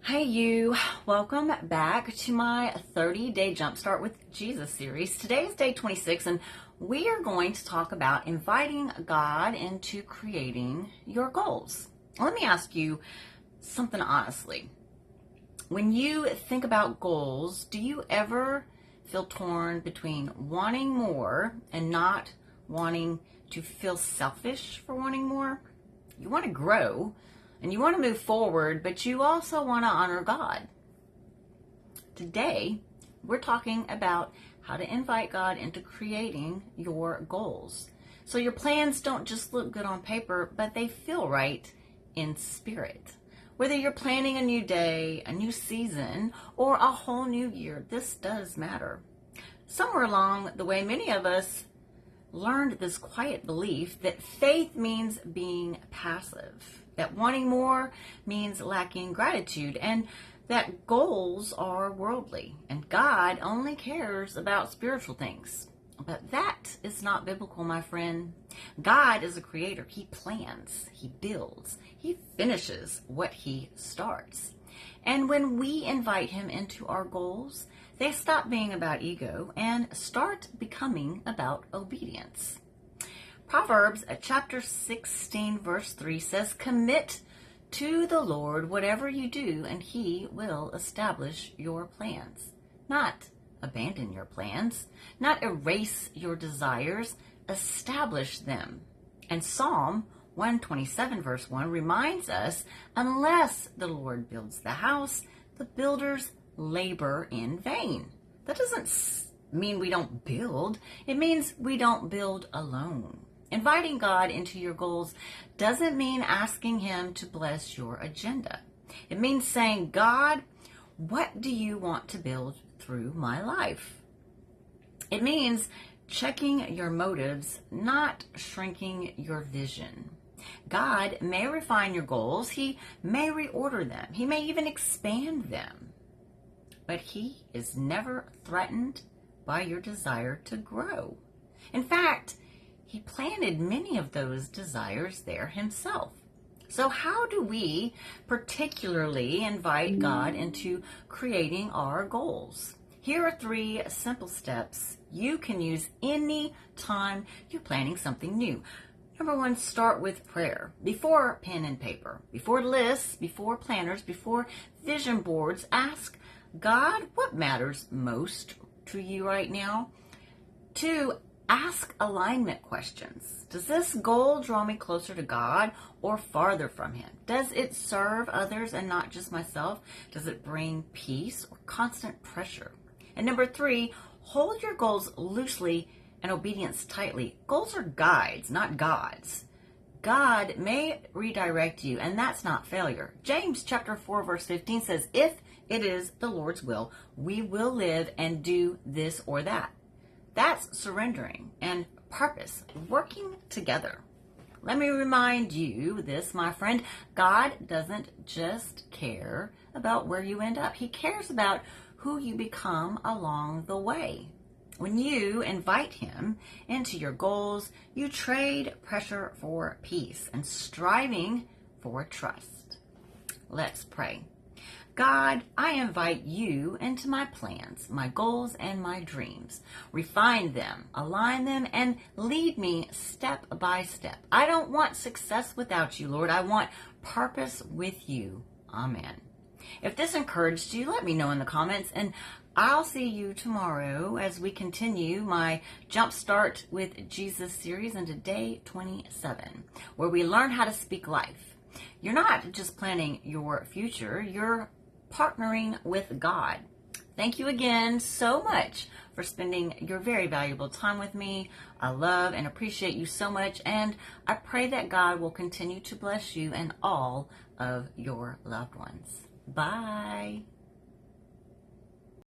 Hey you, welcome back to my 30-day Jumpstart with Jesus series. Today is day 26 and we are going to talk about inviting God into creating your goals. Let me ask you something honestly. When you think about goals, do you ever feel torn between wanting more and not wanting to feel selfish for wanting more? You want to grow and you want to move forward, but you also want to honor God. Today, we're talking about how to invite God into creating your goals. So your plans don't just look good on paper, but they feel right in spirit. Whether you're planning a new day, a new season, or a whole new year, this does matter. Somewhere along the way, many of us learned this quiet belief that faith means being passive, that wanting more means lacking gratitude, and that goals are worldly, and God only cares about spiritual things. But that is not biblical, my friend. God is a creator. He plans, he builds, he finishes what he starts. And when we invite him into our goals, they stop being about ego and start becoming about obedience. Proverbs chapter 16 verse 3 says, "Commit to the Lord whatever you do, and he will establish your plans." Not abandon your plans, not erase your desires, establish them. And Psalm 127 verse 1 reminds us, "Unless the Lord builds the house, the builders labor in vain." That doesn't mean we don't build. It means we don't build alone. Inviting God into your goals doesn't mean asking him to bless your agenda. It means saying, "God, what do you want to build through my life?" It means checking your motives, not shrinking your vision. God may refine your goals. He may reorder them. He may even expand them. But he is never threatened by your desire to grow. In fact, he planted many of those desires there himself. So how do we particularly invite God into creating our goals? Here are 3 simple steps you can use any time you're planning something new. Number 1, start with prayer. Before pen and paper, before lists, before planners, before vision boards, ask God, what matters most to you right now? 2, ask alignment questions. Does this goal draw me closer to God or farther from him? Does it serve others and not just myself? Does it bring peace or constant pressure? And number 3, hold your goals loosely and obedience tightly. Goals are guides, not gods. God may redirect you, and that's not failure. James chapter 4 verse 15 says, "If it is the Lord's will, we will live and do this or that." That's surrendering and purpose working together. Let me remind you this, my friend. God doesn't just care about where you end up. He cares about who you become along the way. When you invite him into your goals, you trade pressure for peace and striving for trust. Let's pray. God, I invite you into my plans, my goals, and my dreams. Refine them, align them, and lead me step by step. I don't want success without you, Lord. I want purpose with you. Amen. If this encouraged you, let me know in the comments, and I'll see you tomorrow as we continue my Jumpstart with Jesus series into day 27, where we learn how to speak life. You're not just planning your future, you're partnering with God. Thank you again so much for spending your very valuable time with me. I love and appreciate you so much, and I pray that God will continue to bless you and all of your loved ones. Bye.